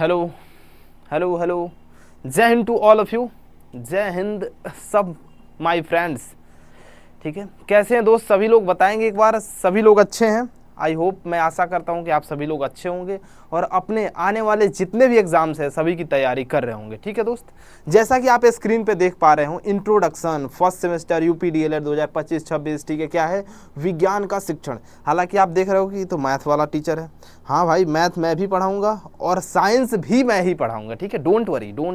Hello hello hello, जय हिंद to all of you, जय हिंद सब माय फ्रेंड्स। ठीक है, कैसे हैं दोस्त सभी लोग, बताएंगे एक बार। सभी लोग अच्छे हैं, आई होप, मैं आशा करता हूं कि आप सभी लोग अच्छे होंगे और अपने आने वाले जितने भी एग्जाम्स हैं सभी की तैयारी कर रहे होंगे। ठीक है दोस्त, जैसा कि आप स्क्रीन पे देख पा रहे हो, introduction first semester UP DElEd 2025-26। ठीक है, क्या है? विज्ञान का शिक्षण। हालांकि आप देख रहे हो कि तो मैथ वाला टीचर है। हाँ भाई, मैथ मैं भी पढ़ाऊंगा और साइंस भी मैं ही पढ़ाऊंगा। ठीक है, डोंट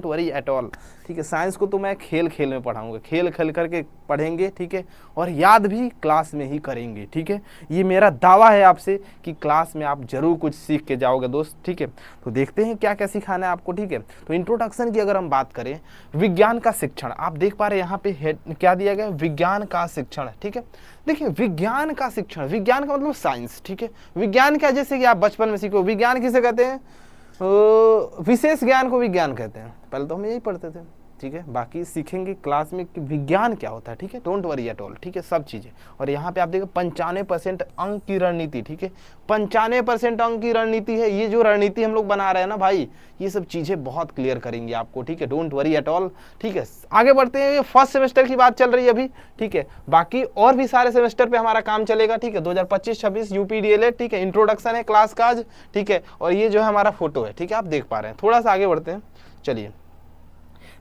वरी एट ऑल। ठीक है, साइंस को तो मैं खेल खेल में पढ़ाऊंगा, खेल खेल करके पढ़ेंगे। ठीक है, और याद भी क्लास में ही करेंगे। ठीक है, ये मेरा दावा है आपसे कि क्लास में आप जरूर कुछ सीख के जाओगे दोस्त। ठीक है, तो देखते हैं क्या क्या सिखाना है आपको। ठीक है, तो इंट्रोडक्शन की अगर हम बात करें, विज्ञान का शिक्षण, आप देख पा रहे हैं यहाँ पे क्या दिया गया, विज्ञान का शिक्षण। ठीक है, देखिए विज्ञान का शिक्षण, विज्ञान का मतलब साइंस। ठीक है, विज्ञान क्या, जैसे कि आप बचपन में सीखो, विज्ञान किसे कहते हैं? विशेष ज्ञान को विज्ञान कहते हैं, पहले तो हम यही पढ़ते थे। ठीक है, बाकी सीखेंगे क्लास में कि विज्ञान क्या होता है। ठीक है, डोंट वरी एट ऑल। ठीक है, सब चीजें। और यहाँ पे आप देखो 95% अंक की रणनीति। ठीक है, 95% अंक की रणनीति है। ये जो रणनीति हम लोग बना रहे हैं ना भाई, ये सब चीजें बहुत क्लियर करेंगे आपको। ठीक है, डोंट वरी एट ऑल। ठीक है, आगे बढ़ते हैं। ये फर्स्ट सेमेस्टर की बात चल रही है अभी। ठीक है, बाकी और भी सारे सेमेस्टर पे हमारा काम चलेगा। ठीक है, 2025-26 यूपी डीएलएड। ठीक है, इंट्रोडक्शन है क्लास का आज। ठीक है, और ये जो है हमारा फोटो है। ठीक है, आप देख पा रहे हैं। थोड़ा सा आगे बढ़ते हैं, चलिए।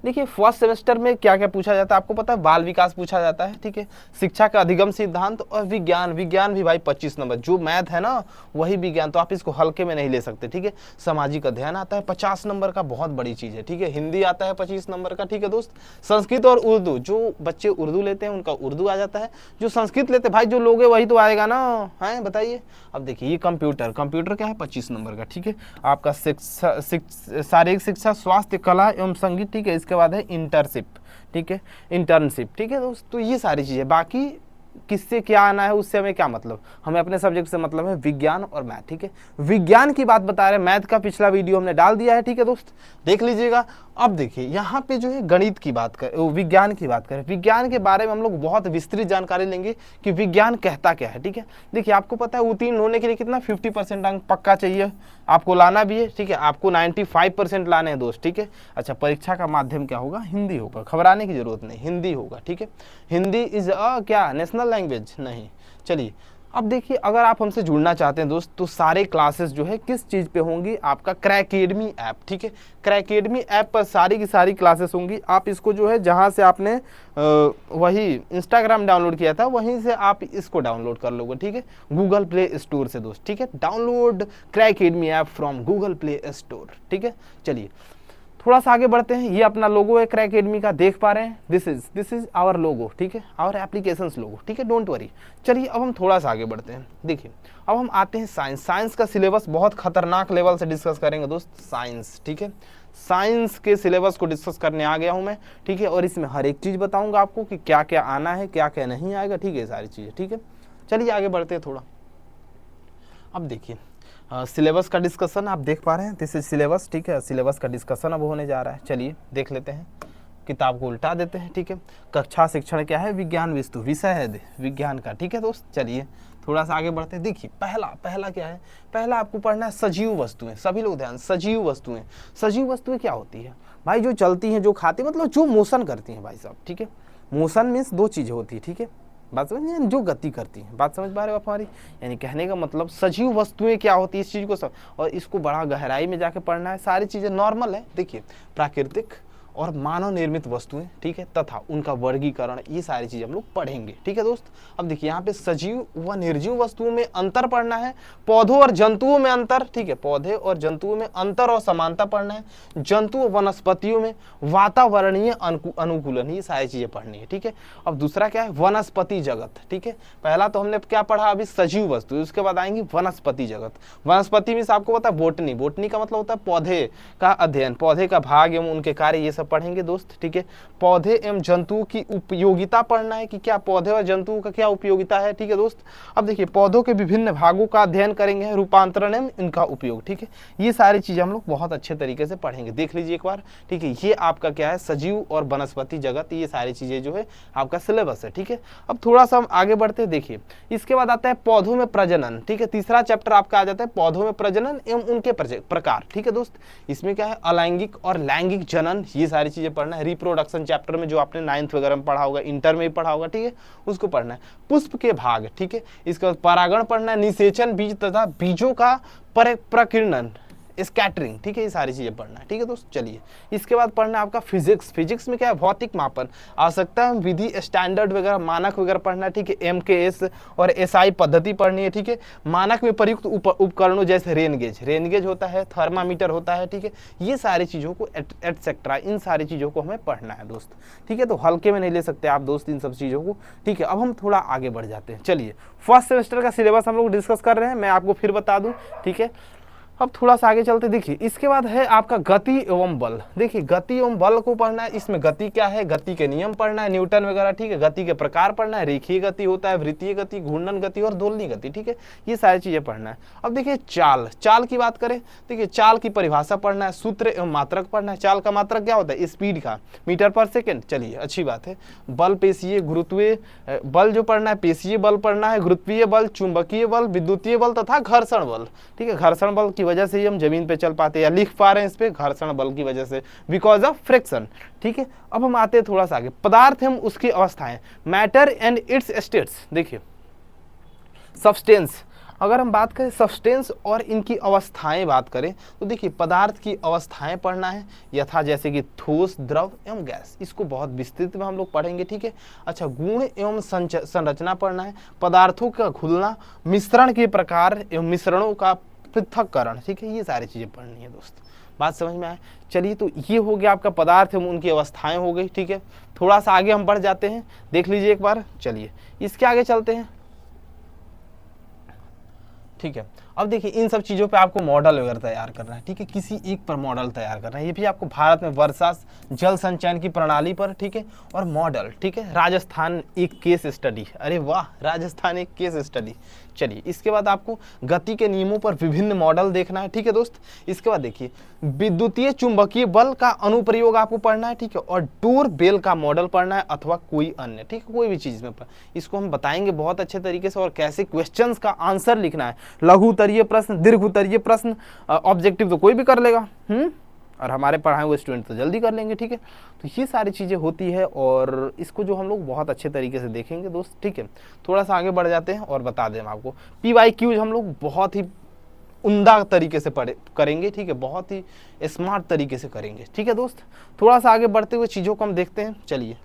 देखिए फर्स्ट सेमेस्टर में क्या क्या पूछा जाता है आपको पता है? बाल विकास पूछा जाता है। ठीक है, शिक्षा का अधिगम सिद्धांत और विज्ञान। विज्ञान भी भाई 25 नंबर, जो मैथ है ना वही विज्ञान, तो आप इसको हल्के में नहीं ले सकते। ठीक है, सामाजिक अध्ययन आता है 50 नंबर का, बहुत बड़ी चीज है। ठीक है, हिंदी आता है 25 नंबर का। ठीक है दोस्त, संस्कृत और उर्दू, जो बच्चे उर्दू लेते हैं उनका उर्दू आ जाता है, जो संस्कृत लेते भाई जो लोग वही तो आएगा ना, है बताइए। अब देखिए ये कंप्यूटर क्या है 25 नंबर का। ठीक है, आपका शारीरिक शिक्षा, स्वास्थ्य, कला एवं संगीत। ठीक है, इसके बाद है इंटर्नशिप। ठीक है, इंटर्नशिप। ठीक है दोस्त, तो ये सारी चीजें, बाकी किससे क्या आना है उससे हमें क्या मतलब, हमें अपने सब्जेक्ट से मतलब है विज्ञान और मैथ। ठीक है, विज्ञान की बात बता रहे हैं, मैथ का पिछला वीडियो हमने डाल दिया है। ठीक है दोस्त, देख लीजिएगा। अब देखिए यहाँ पे जो है गणित की बात करें, विज्ञान की बात करें, विज्ञान के बारे में हम लोग बहुत विस्तृत जानकारी लेंगे कि विज्ञान कहता क्या है। ठीक है, देखिए आपको पता है उत्तीर्ण होने के लिए कितना 50% अंक पक्का चाहिए, आपको लाना भी है। ठीक है, आपको 95% लाने हैं दोस्त। ठीक है, अच्छा परीक्षा का माध्यम क्या होगा? हिंदी होगा, घबराने की जरूरत नहीं, हिंदी होगा। ठीक है, हिंदी इज क्या नेशनल लैंग्वेज नहीं। चलिए अब देखिए, अगर आप हमसे जुड़ना चाहते हैं दोस्त, तो सारे क्लासेस जो है किस चीज़ पे होंगी? आपका क्रैकेडमी ऐप। ठीक है, क्रैकेडमी ऐप पर सारी की सारी क्लासेस होंगी। आप इसको जो है जहाँ से आपने वही इंस्टाग्राम डाउनलोड किया था वहीं से आप इसको डाउनलोड कर लोगे। ठीक है, गूगल प्ले स्टोर से दोस्त। ठीक है, download Crackademy app from Google Play Store. ठीक है, चलिए थोड़ा सा आगे बढ़ते हैं। ये अपना लोगो है क्रैकेडमी का, देख पा रहे हैं, दिस इज आवर लोगो। ठीक है, आवर एप्लीकेशंस लोगो। ठीक है, डोंट वरी। चलिए अब हम थोड़ा सा आगे बढ़ते हैं। देखिए अब हम आते हैं साइंस। साइंस का सिलेबस बहुत खतरनाक लेवल से डिस्कस करेंगे दोस्त, साइंस। ठीक है, साइंस के सिलेबस को डिस्कस करने आ गया हूं मैं। ठीक है, और इसमें हर एक चीज बताऊंगा आपको कि क्या क्या आना है, क्या क्या नहीं आएगा। ठीक है, सारी चीजें। ठीक है, चलिए आगे बढ़ते हैं थोड़ा। अब देखिए सिलेबस का डिस्कशन आप देख पा रहे हैं, दिस इज सिलेबस। ठीक है, सिलेबस का डिस्कशन अब होने जा रहा है। चलिए देख लेते हैं, किताब को उल्टा देते हैं। ठीक है, कक्षा शिक्षण क्या है? विज्ञान वस्तु, विषय है विज्ञान का। ठीक है दोस्त, चलिए थोड़ा सा आगे बढ़ते हैं। देखिए पहला क्या है? पहला आपको पढ़ना है सजीव वस्तुएं। सभी लोग ध्यान, सजीव वस्तुएं। सजीव वस्तुएं क्या होती है भाई? जो चलती हैं, जो खाती, मतलब जो मोशन करती हैं भाई साहब। ठीक है, मोशन मीन्स दो चीजें होती है। ठीक है, बात समझ, जो गति करती है, बात समझ पा रहे हो आप हमारी? यानी कहने का मतलब सजीव वस्तुएं क्या होती है, इस चीज को सब, और इसको बड़ा गहराई में जाके पढ़ना है। सारी चीजें नॉर्मल है। देखिए प्राकृतिक और मानव निर्मित वस्तुएं। ठीक है, तथा उनका वर्गीकरण, ये सारी चीजें हम लोग पढ़ेंगे। ठीक है दोस्त, अब देखिए यहाँ पे सजीव व निर्जीव वस्तुओं में अंतर पढ़ना है, पौधों और जंतुओं में अंतर। ठीक है, पौधे और जंतुओं में अंतर और समानता पढ़ना है, जंतु वनस्पतियों में वातावरणीय अनुकूलन, ये सारी चीजें पढ़नी है। ठीक है, अब दूसरा क्या है? वनस्पति जगत। ठीक है, पहला तो हमने क्या पढ़ा अभी? सजीव वस्तु, उसके बाद आएंगी वनस्पति जगत। वनस्पति में आपको पता है बोटनी, बोटनी का मतलब होता है पौधे का अध्ययन, पौधे का भाग एवं उनके कार्य, ये सब सब पढ़ेंगे दोस्त, ठीक है। पौधे एवं जंतुओं की उपयोगिता पढ़ना है कि क्या पौधे और जंतुओं का क्या उपयोगिता है, ठीक है दोस्त। अब देखिए पौधों के विभिन्न भागों का अध्ययन करेंगे, रूपांतरण एवं इनका उपयोग, ठीक है। ये सारी चीजें हम लोग बहुत अच्छे तरीके से पढ़ेंगे, देख लीजिए एक बार, ठीक है। ये आपका क्या है, सजीव और वनस्पति जगत, ये सारी चीजें जो है आपका सिलेबस है, ठीक है। अब थोड़ा सा हम आगे बढ़ते हैं, देखिए इसके बाद आता है पौधों में प्रजनन, ठीक है। तीसरा चैप्टर आपका आ जाता है पौधों में प्रजनन एवं उनके प्रकार, ठीक है दोस्त। इसमें क्या है, अलैंगिक और लैंगिक जनन, ये सारी चीजें पढ़ना है। रिप्रोडक्शन चैप्टर में जो आपने 9th वगैरह में पढ़ा होगा, इंटर में भी पढ़ा होगा, ठीक है, उसको पढ़ना है। पुष्प के भाग, ठीक है। इसके बाद परागण पढ़ना है, निषेचन, बीज तथा बीजों का प्रकीर्णन, स्कैटरिंग, ठीक है, ये सारी चीजें पढ़ना है, ठीक है दोस्त। चलिए इसके बाद पढ़ना है आपका फिजिक्स। फिजिक्स में क्या है, भौतिक मापन, आवश्यकता विधि, स्टैंडर्ड वगैरह, मानक वगैरह पढ़ना है, ठीक है। MKS और SI पद्धति पढ़नी है, ठीक है। मानक में प्रयुक्त उपकरणों जैसे रेनगेज होता है, थर्मामीटर होता है, ठीक है। ये सारी चीजों को एटसेट्रा, इन सारी चीजों को हमें पढ़ना है दोस्त, ठीक है। तो हल्के में नहीं ले सकते आप दोस्त इन सब चीजों को, ठीक है। अब हम थोड़ा आगे बढ़ जाते हैं। चलिए फर्स्ट सेमेस्टर का सिलेबस हम लोग डिस्कस कर रहे हैं, मैं आपको फिर बता दूं, ठीक है। अब थोड़ा सा आगे चलते, देखिए इसके बाद है आपका गति एवं बल। देखिए गति एवं बल को पढ़ना है, इसमें गति क्या है, गति के नियम पढ़ना है, न्यूटन वगैरह, ठीक है। गति के प्रकार पढ़ना है, रेखीय गति होता है, वृत्तीय गति, घूर्णन गति और दोलनी गति, ठीक है। ये सारी चीजें पढ़ना है। अब देखिए चाल की बात करें, देखिए चाल की परिभाषा पढ़ना है, सूत्र एवं मात्रक पढ़ना है। चाल का मात्रक क्या होता है, स्पीड का, मीटर पर सेकेंड, चलिए अच्छी बात है। बल पेशीय गुरुत्वीय बल जो पढ़ना है, पेशीय बल पढ़ना है, गुरुत्वीय बल, चुंबकीय बल, विद्युतीय बल तथा घर्षण बल, ठीक है। घर्षण बल की वजह से ही हम जमीन पे चल पाते हैं या लिख पा रहे हैं, इस पे घर्षण बल की वजह से, बिकॉज ऑफ फ्रिक्शन, ठीक है। अब हम आते हैं थोड़ा सा आगे, पदार्थ एवं उसकी अवस्थाएं, मैटर एंड इट्स स्टेट्स। देखिए सब्सटेंस, अगर हम बात करें सब्सटेंस और इनकी अवस्थाएं बात करें तो देखिए पदार्थ की अवस्थाएं पढ़ना है, यथा जैसे कि ठोस, द्रव एवं गैस, इसको बहुत विस्तृत में हम लोग पढ़ेंगे, ठीक है। अच्छा गुण एवं संरचना पढ़ना है, पदार्थों का घुलना, मिश्रण के प्रकार एवं मिश्रणों का पृथक्करण, ठीक है। ये सारी चीजें पढ़नी है दोस्त, बात समझ में आए। चलिए तो ये हो गया आपका पदार्थ एवं उनकी अवस्थाएं हो गई, ठीक है। थोड़ा सा आगे हम बढ़ जाते हैं, देख लीजिए एक बार, चलिए इसके आगे चलते हैं, ठीक है। अब देखिए इन सब चीज़ों पे आपको मॉडल वगैरह तैयार करना है, ठीक है। किसी एक पर मॉडल तैयार करना है, ये भी आपको भारत में वर्षा जल संचयन की प्रणाली पर, ठीक है, और मॉडल, ठीक है। राजस्थान एक केस स्टडी, अरे वाह, राजस्थान एक केस स्टडी। चलिए इसके बाद आपको गति के नियमों पर विभिन्न मॉडल देखना है, ठीक है दोस्त। इसके बाद देखिए विद्युतीय चुंबकीय बल का अनुप्रयोग आपको पढ़ना है, ठीक है, और डोर बेल का मॉडल पढ़ना है अथवा कोई अन्य, ठीक है, कोई भी चीज में इसको हम बताएंगे बहुत अच्छे तरीके से, और कैसे क्वेश्चंस का आंसर लिखना है, लघु उत्तरीय प्रश्न, दीर्घ उत्तरीय प्रश्न, ऑब्जेक्टिव तो कोई भी कर लेगा, और हमारे पढ़ाए हुए स्टूडेंट तो जल्दी कर लेंगे, ठीक है। तो ये सारी चीज़ें होती है और इसको जो हम लोग बहुत अच्छे तरीके से देखेंगे दोस्त, ठीक है। थोड़ा सा आगे बढ़ जाते हैं और बता दें हम आपको PYQ हम लोग बहुत ही उम्दा तरीके से करेंगे, ठीक है, बहुत ही स्मार्ट तरीके से करेंगे, ठीक है दोस्त। थोड़ा सा आगे बढ़ते हुए चीज़ों को हम देखते हैं, चलिए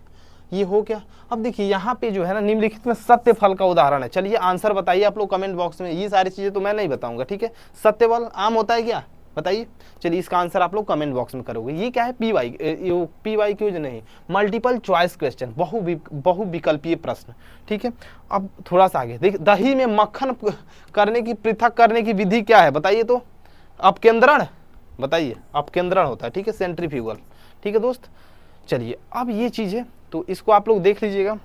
ये हो क्या। अब देखिए यहाँ पे जो है ना निम्नलिखित में सत्य फल का उदाहरण है, चलिए आंसर बताइए आप लोग कमेंट बॉक्स में, ये सारी चीज़ें तो मैं नहीं बताऊंगा, ठीक है। सत्य फल आम होता है क्या, बताइए। चलिए इसका आंसर आप लोग कमेंट बॉक्स में करोगे। ये क्या है, PYQ जो नहीं, मल्टीपल चॉइस क्वेश्चन, बहुविकल्पीय प्रश्न, ठीक है। अब थोड़ा सा आगे देखिए, दही में मक्खन करने की पृथक करने की विधि क्या है, बताइए तो। अपकेंद्रण, बताइए, अपकेंद्रण होता है, ठीक है, सेंट्रीफ्यूगल, ठीक है दोस्त। चलिए अब ये चीज़ है तो इसको आप लोग देख लीजिएगा।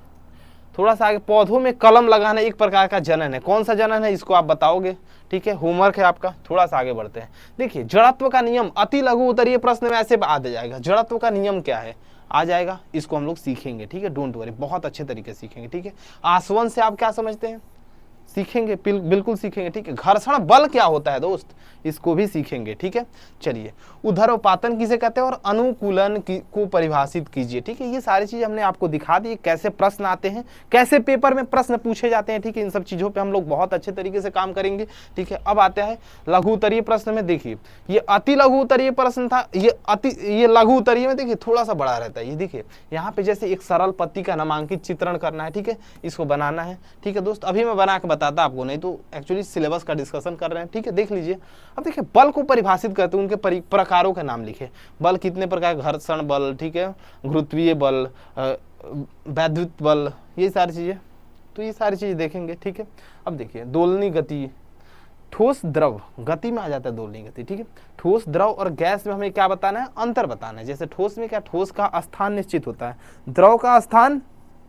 थोड़ा सा आगे, पौधों में कलम लगाना एक प्रकार का जनन है, कौन सा जनन है इसको आप बताओगे, ठीक है, होमवर्क है आपका। थोड़ा सा आगे बढ़ते हैं, देखिए जड़त्व का नियम अति लघु उत्तरीय प्रश्न में ऐसे आ जाएगा, जड़त्व का नियम क्या है आ जाएगा, इसको हम लोग सीखेंगे, ठीक है, डोंट वरी, बहुत अच्छे तरीके से सीखेंगे, ठीक है। आसवन से आप क्या समझते हैं, सीखेंगे, बिल्कुल सीखेंगे, ठीक है। घर्षण बल क्या होता है दोस्त, इसको भी सीखेंगे, ठीक है। चलिए उधर्वपातन किसे कहते हैं और अनुकूलन को परिभाषित कीजिए, ठीक है। ये सारी चीज हमने आपको दिखा दी, कैसे प्रश्न आते हैं, कैसे पेपर में प्रश्न पूछे जाते हैं, ठीक है। इन सब चीजों पे हम लोग बहुत अच्छे तरीके से काम करेंगे, ठीक है। अब आते हैं लघु उत्तरीय प्रश्न में, देखिए ये अति लघु उत्तरीय प्रश्न था, ये लघु उत्तरीय में देखिए थोड़ा सा बड़ा रहता है। ये देखिए यहाँ पे जैसे एक सरल पत्ती का नामांकित चित्रण करना है, ठीक है, इसको बनाना है, ठीक है दोस्त। अभी मैं बना के बताता आपको, नहीं तो एक्चुअली सिलेबस का डिस्कशन कर रहे हैं, ठीक है, देख लीजिए। अब देखिए बल को परिभाषित करते हैं, उनके प्रकारों के नाम लिखे, बल कितने प्रकार, घर्षण बल, ठीक है, गुरुत्वीय बल, वैद्युत बल, ये सारी चीजें, तो ये सारी चीजें देखेंगे, ठीक है। अब देखिए दोलनी गति ठोस द्रव, गति में आ जाता है दोलनीय गति, ठीक है। ठोस द्रव और गैस में हमें क्या बताना है, अंतर बताना है। जैसे ठोस में क्या, ठोस का स्थान निश्चित होता है, द्रव का स्थान,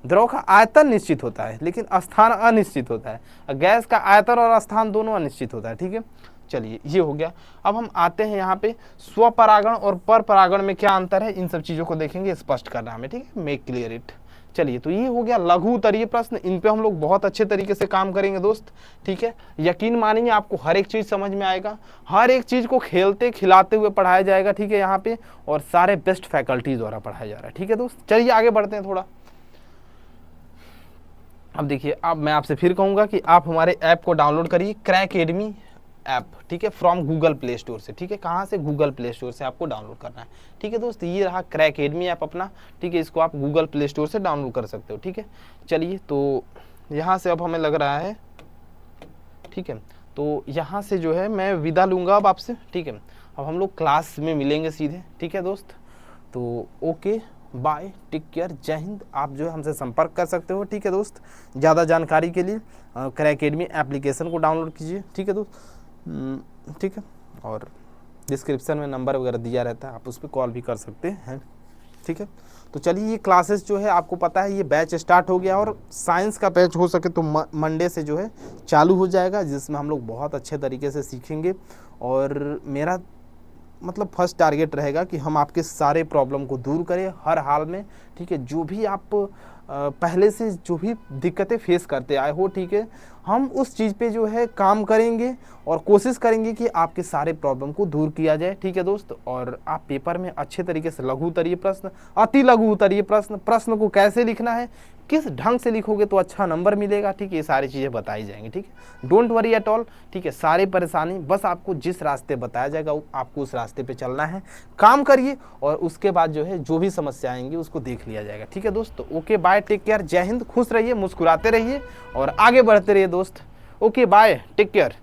द्रव का आयतन निश्चित होता है लेकिन स्थान अनिश्चित होता है। गैस का आयतन और स्थान दोनों अनिश्चित होता है, ठीक है। चलिए ये हो गया। अब हम आते हैं यहाँ पे स्वपरागण और पर परागण में क्या अंतर है, इन सब चीजों को देखेंगे, स्पष्ट करना हमें, ठीक है, मेक क्लियर इट। चलिए तो ये हो गया लघु उत्तरीय प्रश्न, इन पे हम लोग बहुत अच्छे तरीके से काम करेंगे दोस्त, ठीक है। यकीन मानिए आपको हर एक चीज समझ में आएगा, हर एक चीज को खेलते खिलाते हुए पढ़ाया जाएगा, ठीक है, यहाँ पे, और सारे बेस्ट फैकल्टीज द्वारा पढ़ाया जा रहा है, ठीक है दोस्त। चलिए आगे बढ़ते हैं थोड़ा। अब देखिए, अब मैं आपसे फिर कहूंगा कि आप हमारे ऐप को डाउनलोड करिए, क्रैकेडमी ऐप, ठीक है, फ्रॉम गूगल प्ले स्टोर से, ठीक है। कहाँ से, गूगल प्ले स्टोर से आपको डाउनलोड करना है, ठीक है दोस्त। ये रहा क्रैकेडमी ऐप अपना, ठीक है, इसको आप गूगल प्ले स्टोर से डाउनलोड कर सकते हो, ठीक है। चलिए तो यहाँ से अब हमें लग रहा है, ठीक है, तो यहाँ से जो है मैं विदा लूँगा अब आपसे, ठीक है। अब हम लोग क्लास में मिलेंगे सीधे, ठीक है दोस्त। तो ओके बाय, टेक केयर, जय हिंद। आप जो है हमसे संपर्क कर सकते हो, ठीक है दोस्त। ज़्यादा जानकारी के लिए क्रैकेडमी एप्लीकेशन को डाउनलोड कीजिए, ठीक है दोस्त, ठीक है। और डिस्क्रिप्शन में नंबर वगैरह दिया रहता है, आप उस पर कॉल भी कर सकते हैं, ठीक है। तो चलिए ये क्लासेस जो है आपको पता है, ये बैच स्टार्ट हो गया, और साइंस का बैच हो सके तो मंडे से जो है चालू हो जाएगा, जिसमें हम लोग बहुत अच्छे तरीके से सीखेंगे। और मेरा मतलब फर्स्ट टारगेट रहेगा कि हम आपके सारे प्रॉब्लम को दूर करें हर हाल में, ठीक है। जो भी आप पहले से जो भी दिक्कतें फेस करते आए हो, ठीक है, हम उस चीज़ पे जो है काम करेंगे और कोशिश करेंगे कि आपके सारे प्रॉब्लम को दूर किया जाए, ठीक है दोस्त। और आप पेपर में अच्छे तरीके से लघु उत्तरीय प्रश्न, अति लघु उत्तरीय प्रश्न, प्रश्न को कैसे लिखना है, किस ढंग से लिखोगे तो अच्छा नंबर मिलेगा, ठीक है, ये सारी चीज़ें बताई जाएंगी, ठीक है। डोंट वरी एट ऑल, ठीक है। सारी परेशानी बस आपको जिस रास्ते बताया जाएगा आपको उस रास्ते पे चलना है, काम करिए, और उसके बाद जो है जो भी समस्या आएंगी उसको देख लिया जाएगा, ठीक है दोस्त। तो ओके बाय, टेक केयर, जय हिंद, खुश रहिए, मुस्कुराते रहिए और आगे बढ़ते रहिए दोस्त। Okay bye, take care.